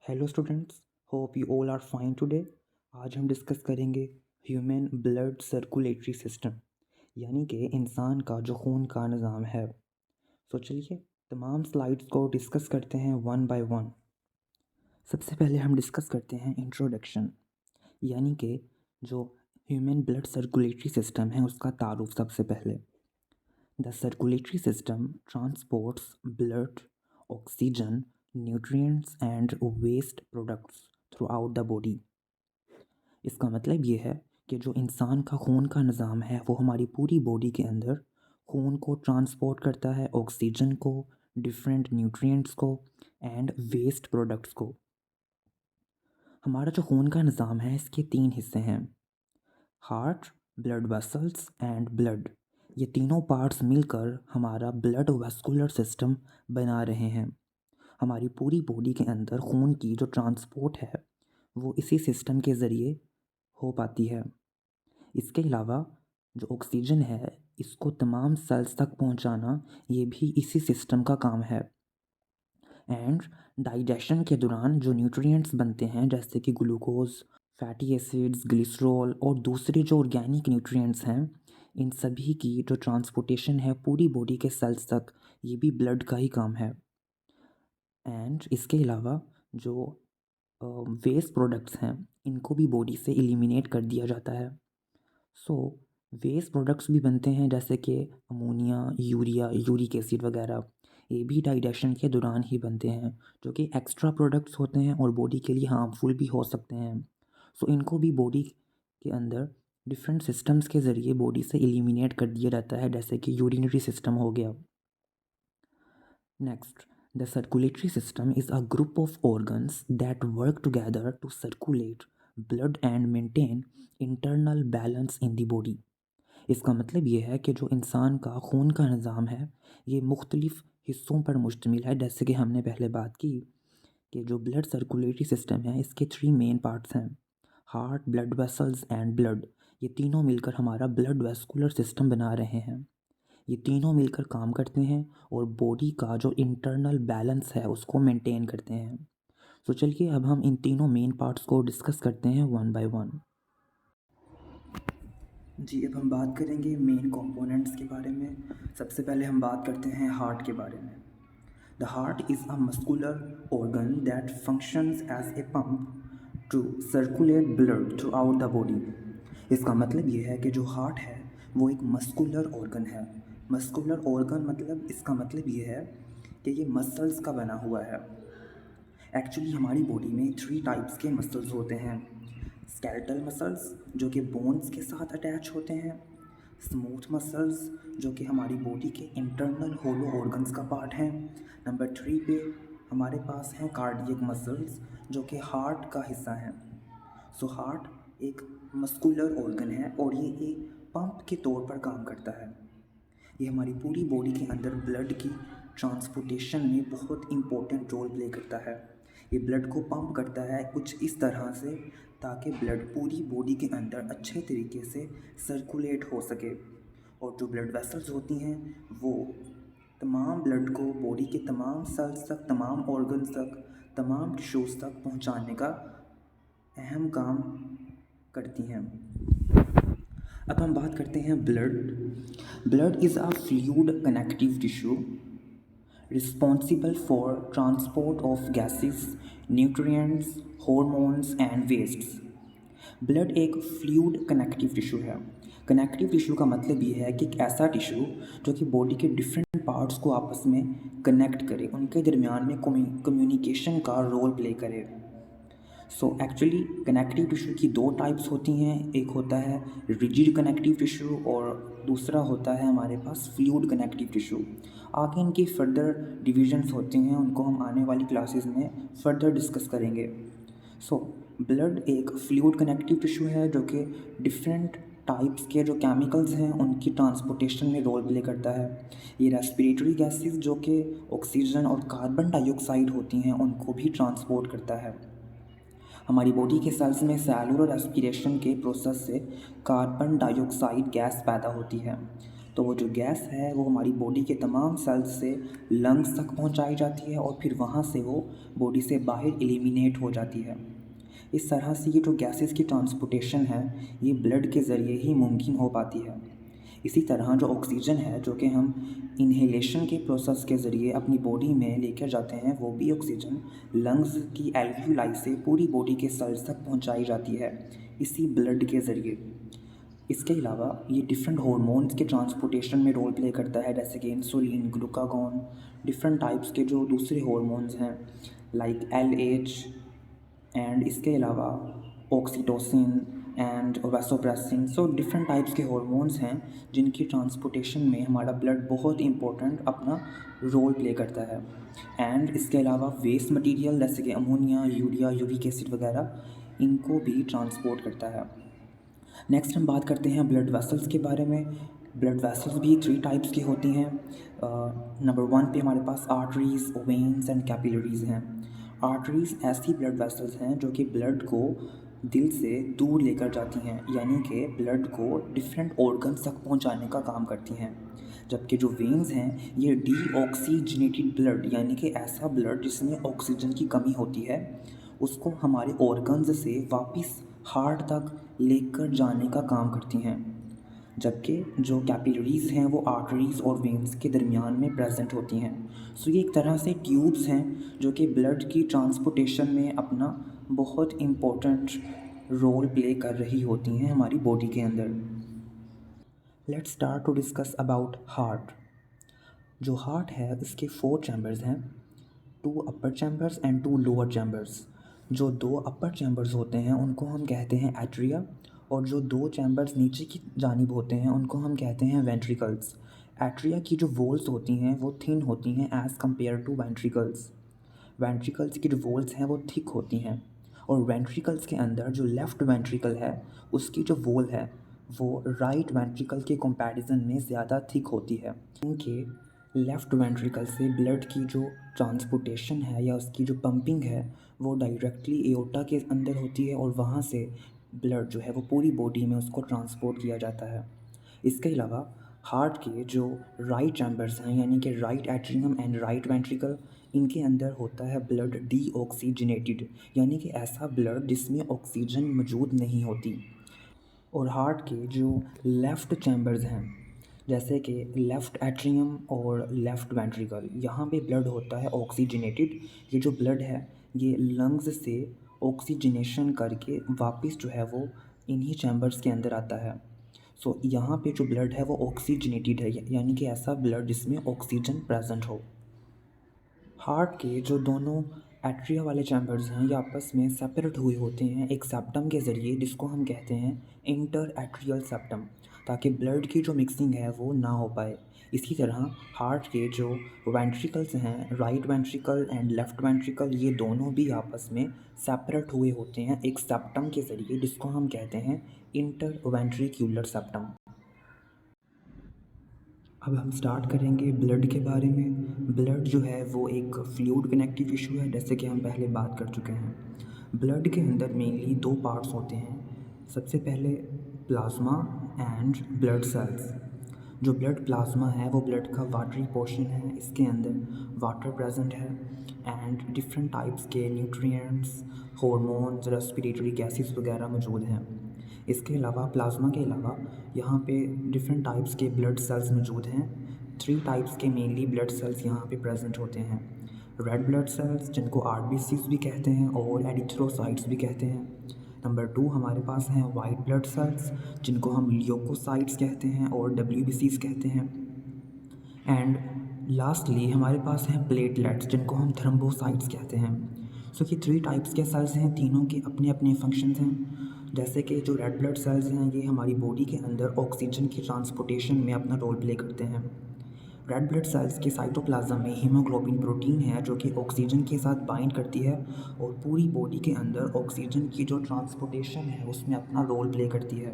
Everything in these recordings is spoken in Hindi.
Hello students, hope you all are fine today. आज हम डिस्कस करेंगे ह्यूमन ब्लड सर्कुलेटरी सिस्टम, यानी कि इंसान का जो खून का निज़ाम है। चलिए तमाम स्लाइड्स को डिस्कस करते हैं वन बाय वन। सबसे पहले हम डिस्कस करते हैं इंट्रोडक्शन, यानी कि जो ह्यूमन ब्लड सर्कुलेटरी सिस्टम है उसका तारुफ। सबसे पहले the circulatory system transports blood, oxygen, nutrients and waste products throughout the body. इसका मतलब ये है कि जो इंसान का खून का निज़ाम है वो हमारी पूरी बॉडी के अंदर खून को ट्रांसपोर्ट करता है, ऑक्सीजन को, डिफरेंट न्यूट्रिएंट्स को एंड वेस्ट प्रोडक्ट्स को। हमारा जो खून का निज़ाम है इसके तीन हिस्से हैं: heart, blood vessels and blood. ये तीनों पार्ट्स मिलकर हमारा ब्लड वेस्कुलर सिस्टम बना रहे हैं। हमारी पूरी बॉडी के अंदर खून की जो ट्रांसपोर्ट है वो इसी सिस्टम के ज़रिए हो पाती है। इसके अलावा जो ऑक्सीजन है इसको तमाम सेल्स तक पहुंचाना ये भी इसी सिस्टम का काम है। एंड डाइजेशन के दौरान जो न्यूट्रिएंट्स बनते हैं जैसे कि ग्लूकोज, फैटी एसिड्स, ग्लिसरॉल और दूसरे जो ऑर्गेनिक न्यूट्रिएंट्स हैं, इन सभी की जो ट्रांसपोर्टेशन है पूरी बॉडी के सेल्स तक, ये भी ब्लड का ही काम है। एंड इसके अलावा जो वेस्ट प्रोडक्ट्स हैं इनको भी बॉडी से एलिमिनेट कर दिया जाता है। सो वेस्ट प्रोडक्ट्स भी बनते हैं जैसे कि अमोनिया, यूरिया, यूरिक एसिड वगैरह। ये भी डाइजेशन के दौरान ही बनते हैं, जो कि एक्स्ट्रा प्रोडक्ट्स होते हैं और बॉडी के लिए हार्मफुल भी हो सकते हैं। सो इनको भी बॉडी के अंदर डिफरेंट सिस्टम्स के ज़रिए बॉडी से एलिमिनेट कर दिया जाता है, जैसे कि यूरिनरी सिस्टम हो गया। Next, the circulatory system is a group of organs that work together to circulate blood and maintain internal balance in the body. इसका मतलब ये है कि जो इंसान का खून का निज़ाम है ये मुख्तलिफ़ हिस्सों पर मुश्तमिल है। जैसे कि हमने पहले बात की कि जो ब्लड सर्कुलेटरी सिस्टम है इसके थ्री मेन पार्ट्स हैं: heart, blood vessels and blood. ये तीनों मिलकर हमारा ब्लड वेस्कुलर सिस्टम बना रहे हैं। ये तीनों मिलकर काम करते हैं और बॉडी का जो इंटरनल बैलेंस है उसको मेंटेन करते हैं। चलिए अब हम इन तीनों मेन पार्ट्स को डिस्कस करते हैं वन बाय वन। जी, अब हम बात करेंगे मेन कंपोनेंट्स के बारे में। सबसे पहले हम बात करते हैं हार्ट के बारे में। The heart is a muscular organ that functions as a pump to circulate blood throughout the body. इसका मतलब ये है कि जो हार्ट है वो एक मस्कुलर ऑर्गन है। मस्कुलर ऑर्गन मतलब इसका मतलब ये है कि ये मसल्स का बना हुआ है। एक्चुअली हमारी बॉडी में थ्री टाइप्स के मसल्स होते हैं: स्केलेटल मसल्स जो कि बोन्स के साथ अटैच होते हैं, स्मूथ मसल्स जो कि हमारी बॉडी के इंटरनल होलो ऑर्गन्स का पार्ट हैं। नंबर 3 पे हमारे पास हैं कार्डियक मसल्स जो कि हार्ट का हिस्सा हैं। हार्ट एक मस्कुलर ऑर्गन है और ये एक पंप के तौर पर काम करता है। ये हमारी पूरी बॉडी के अंदर ब्लड की ट्रांसपोर्टेशन में बहुत इम्पोर्टेंट रोल प्ले करता है। ये ब्लड को पंप करता है कुछ इस तरह से ताकि ब्लड पूरी बॉडी के अंदर अच्छे तरीके से सर्कुलेट हो सके। और जो ब्लड वेसल्स होती हैं वो तमाम ब्लड को बॉडी के तमाम सेल्स तक, तमाम ऑर्गन्स तक, तमाम टिश्यूज़ तक पहुंचाने का अहम काम करती हैं। अब हम बात करते हैं blood. Blood is a fluid connective tissue responsible for transport of gases, nutrients, hormones and wastes. Blood एक फ्लूइड कनेक्टिव टिश्यू है। कनेक्टिव टिश्यू का मतलब ये है कि एक ऐसा टिश्यू जो कि बॉडी के डिफरेंट पार्ट्स को आपस में कनेक्ट करे, उनके दरमियान में कम्युनिकेशन का रोल प्ले करे। एक्चुअली कनेक्टिव टिश्यू की दो टाइप्स होती हैं, एक होता है रिजिड कनेक्टिव टिश्यू और दूसरा होता है हमारे पास फ्लूइड कनेक्टिव टिश्यू। आगे इनकी फर्दर डिविजन्स होते हैं, उनको हम आने वाली क्लासेस में फर्दर डिस्कस करेंगे। ब्लड एक फ्लूइड कनेक्टिव टिश्यू है जो कि डिफरेंट टाइप्स के जो केमिकल्स हैं उनकी ट्रांसपोर्टेशन में रोल प्ले करता है। ये रेस्पिरेटरी गैसेस जो कि ऑक्सीजन और कार्बन डाइऑक्साइड होती हैं उनको भी ट्रांसपोर्ट करता है। हमारी बॉडी के सेल्स में सेलुलर रेस्पिरेशन के प्रोसेस से कार्बन डाइऑक्साइड गैस पैदा होती है। तो वो जो गैस है वो हमारी बॉडी के तमाम सेल्स से लंग्स तक पहुंचाई जाती है और फिर वहाँ से वो बॉडी से बाहर एलिमिनेट हो जाती है। इस तरह से ये जो गैसेस की ट्रांसपोर्टेशन है ये ब्लड के ज़रिए ही मुमकिन हो पाती है। इसी तरह जो ऑक्सीजन है जो कि हम इन्हेलेशन के प्रोसेस के ज़रिए अपनी बॉडी में लेकर जाते हैं, वो भी ऑक्सीजन लंग्स की एल्वियोलाई से पूरी बॉडी के सेल्स तक पहुंचाई जाती है इसी ब्लड के ज़रिए। इसके अलावा ये डिफरेंट हार्मोन्स के ट्रांसपोर्टेशन में रोल प्ले करता है, जैसे कि इंसुलिन, ग्लूकागॉन, डिफरेंट टाइप्स के जो दूसरे हार्मोन्स हैं लाइक LH, एंड इसके अलावा oxytocin and vasopressin. So different types के हार्मोन्स हैं जिनकी ट्रांसपोर्टेशन में हमारा ब्लड बहुत इंपॉर्टेंट अपना रोल प्ले करता है। एंड इसके अलावा वेस्ट मटेरियल जैसे कि अमोनिया, यूरिया, यूरिक एसिड वगैरह इनको भी ट्रांसपोर्ट करता है। नेक्स्ट हम बात करते हैं ब्लड वेसल्स के बारे में। ब्लड वेसल्स भी 3 टाइप्स की होती हैं। नंबर 1 पे हमारे पास आर्टरीज़, वेन्स एंड कैपिलरीज़ हैं। आर्टरीज़ ऐसी ब्लड वेसल्स हैं जो कि ब्लड को दिल से दूर लेकर जाती हैं, यानी कि ब्लड को डिफरेंट ऑर्गन्स तक पहुंचाने का काम करती हैं। जबकि जो वेन्स हैं ये डीऑक्सीजनेटेड ब्लड, यानी कि ऐसा ब्लड जिसमें ऑक्सीजन की कमी होती है, उसको हमारे ऑर्गन्स से वापस हार्ट तक लेकर जाने का काम करती हैं। जबकि जो कैपिलरीज़ हैं वो आर्टरीज़ और वेन्स के दरमियान में प्रेजेंट होती हैं। सो ये एक तरह से ट्यूब्स हैं जो कि ब्लड की ट्रांसपोर्टेशन में अपना बहुत इम्पोर्टेंट रोल प्ले कर रही होती हैं हमारी बॉडी के अंदर। Let's start to discuss about heart. जो हार्ट है इसके 4 चैम्बर्स हैं, 2 upper chambers and 2 lower chambers. जो 2 अपर चैम्बर्स होते हैं उनको हम कहते हैं एट्रिया, और जो 2 चैम्बर्स नीचे की जानिब होते हैं उनको हम कहते हैं वेंट्रिकल्स। एट्रिया की जो वॉल्स होती हैं वो थिन होती हैं as compare to ventricles. Ventricles की जो वॉल्स हैं वो थिक होती हैं, और वेंट्रिकल्स के अंदर जो लेफ़्ट वेंट्रिकल है उसकी जो वॉल है वो राइट वेंट्रिकल के कंपैरिजन में ज़्यादा थिक होती है, क्योंकि लेफ़्ट वेंट्रिकल से ब्लड की जो ट्रांसपोर्टेशन है या उसकी जो पंपिंग है वो डायरेक्टली एओर्टा के अंदर होती है, और वहाँ से ब्लड जो है वो पूरी बॉडी में उसको ट्रांसपोर्ट किया जाता है। इसके अलावा हार्ट के जो राइट चैम्बर्स हैं, यानी कि right atrium and right ventricle, इनके अंदर होता है ब्लड डीऑक्सीजनेटेड, यानी कि ऐसा ब्लड जिसमें ऑक्सीजन मौजूद नहीं होती। और हार्ट के जो लेफ़्ट चैम्बर्स हैं जैसे कि लेफ़्ट एट्रियम और लेफ़्ट वेंट्रिकल, यहाँ पे ब्लड होता है ऑक्सीजनेटेड। ये जो ब्लड है ये लंग्स से ऑक्सीजनेशन करके वापस जो है वो इन्हीं चैम्बर्स के अंदर आता है। सो यहाँ पे जो ब्लड है वो ऑक्सीजनेटेड है, यानी कि ऐसा ब्लड जिसमें ऑक्सीजन प्रेजेंट हो। हार्ट के जो दोनों एट्रिया वाले चैम्बर्स हैं ये आपस में सेपरेट हुए होते हैं एक सेप्टम के ज़रिए, जिसको हम कहते हैं इंटर एट्रियल सेप्टम, ताकि ब्लड की जो मिक्सिंग है वो ना हो पाए। इसी तरह हार्ट के जो वेंट्रिकल्स हैं, right ventricle and left ventricle, ये दोनों भी आपस में सेपरेट हुए होते हैं एक सेप्टम के ज़रिए, जिसको हम कहते हैं इंटर वेंट्रिक्यूलर सेप्टम। अब हम स्टार्ट करेंगे ब्लड के बारे में। ब्लड जो है वो एक फ्लूइड कनेक्टिव टिश्यू है, जैसे कि हम पहले बात कर चुके हैं। ब्लड के अंदर मेनली 2 पार्ट्स होते हैं। सबसे पहले प्लाज्मा एंड ब्लड सेल्स। जो ब्लड प्लाज्मा है वो ब्लड का वाटरी पोर्शन है, इसके अंदर वाटर प्रेजेंट है एंड डिफरेंट टाइप्स के न्यूट्रिएंट्स, हार्मोन्स, रेस्पिरेटरी गैसेस वगैरह मौजूद हैं। इसके अलावा प्लाज्मा के अलावा यहाँ पे डिफरेंट टाइप्स के ब्लड सेल्स मौजूद हैं। 3 टाइप्स के मेनली ब्लड सेल्स यहाँ पे प्रेजेंट होते हैं। रेड ब्लड सेल्स जिनको RBCs भी कहते हैं और एरिथ्रोसाइट्स भी कहते हैं। नंबर 2 हमारे पास हैं वाइट ब्लड सेल्स जिनको हम ल्यूकोसाइट्स कहते हैं और WBCs कहते हैं। एंड लास्टली हमारे पास हैं प्लेटलेट्स जिनको हम थ्रोम्बोसाइट्स कहते हैं। सो ये 3 टाइप्स के सेल्स हैं, तीनों के अपने अपने फंक्शंस हैं। जैसे कि जो रेड ब्लड सेल्स हैं ये हमारी बॉडी के अंदर ऑक्सीजन की ट्रांसपोर्टेशन में अपना रोल प्ले करते हैं। रेड ब्लड सेल्स के साइटोप्लाज्म में हीमोग्लोबिन प्रोटीन है जो कि ऑक्सीजन के साथ बाइंड करती है और पूरी बॉडी के अंदर ऑक्सीजन की जो ट्रांसपोर्टेशन है उसमें अपना रोल प्ले करती है।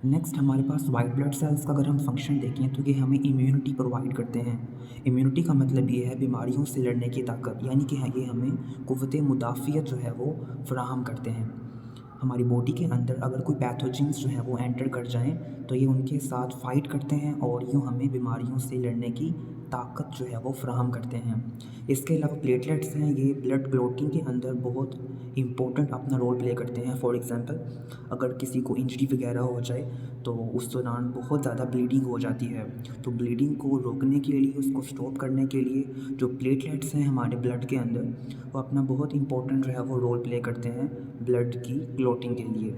नेक्स्ट हमारे पास वाइट ब्लड सेल्स का अगर हम फंक्शन देखें तो ये हमें इम्यूनिटी प्रोवाइड करते हैं। इम्यूनिटी का मतलब ये है बीमारियों से लड़ने की ताकत, यानी कि ये हमें क़ुव्वत मुदाफ़ियत जो है वो फ़राहम करते हैं। हमारी बॉडी के अंदर अगर कोई पैथोजेंस जो हैं वो एंटर कर जाएँ तो ये उनके साथ फ़ाइट करते हैं और यूँ हमें बीमारियों से लड़ने की ताकत जो है वो फ़राहम करते हैं। इसके अलावा प्लेटलेट्स हैं, ये ब्लड क्लॉटिंग के अंदर बहुत इम्पोर्टेंट अपना रोल प्ले करते हैं। फॉर एग्ज़ाम्पल अगर किसी को इंजरी वगैरह हो जाए तो उस दौरान बहुत ज़्यादा ब्लीडिंग हो जाती है, तो ब्लीडिंग को रोकने के लिए, उसको स्टॉप करने के लिए जो प्लेटलेट्स हैं हमारे ब्लड के अंदर, वो अपना बहुत इम्पोर्टेंट जो है वो रोल प्ले करते हैं ब्लड की क्लॉटिंग के लिए।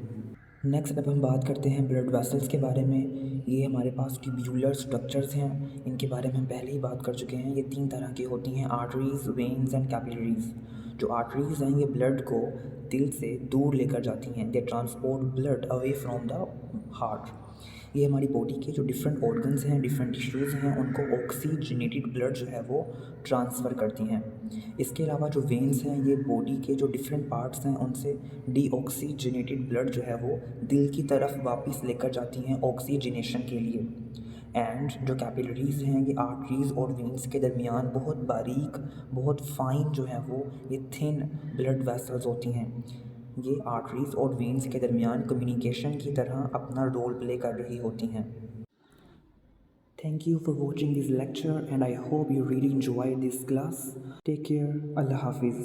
नेक्स्ट अब हम बात करते हैं ब्लड वेसल्स के बारे में। ये हमारे पास ट्यूब्यूलर स्ट्रक्चर्स हैं, इनके बारे में हम पहले ही बात कर चुके हैं। ये 3 तरह की होती हैं, आर्टरीज़, वेन्स एंड कैपिलरीज़। जो आर्टरीज़ हैं ये ब्लड को दिल से दूर लेकर जाती हैं, they transport blood away from the heart. ये हमारी बॉडी के जो डिफरेंट ऑर्गन्स हैं, डिफरेंट टिश्यूज़ हैं, उनको ऑक्सीजनेटेड ब्लड जो है वो ट्रांसफ़र करती हैं। इसके अलावा जो वेन्स हैं ये बॉडी के जो डिफरेंट पार्ट्स हैं उनसे डीऑक्सीजनेटेड ब्लड जो है वो दिल की तरफ वापस लेकर जाती हैं ऑक्सीजनेशन के लिए। एंड जो कैपिलरीज़ हैं ये आर्टरीज़ और वेन्स के दरमियान बहुत बारीक, बहुत फ़ाइन जो है वो ये थिन ब्लड वेसल्स होती हैं। ये आर्टरीज़ और वेन्स के दरमियान कम्युनिकेशन की तरह अपना रोल प्ले कर रही होती हैं। Thank you for watching this lecture and I hope you really enjoyed this class. Take care. Allah Hafiz.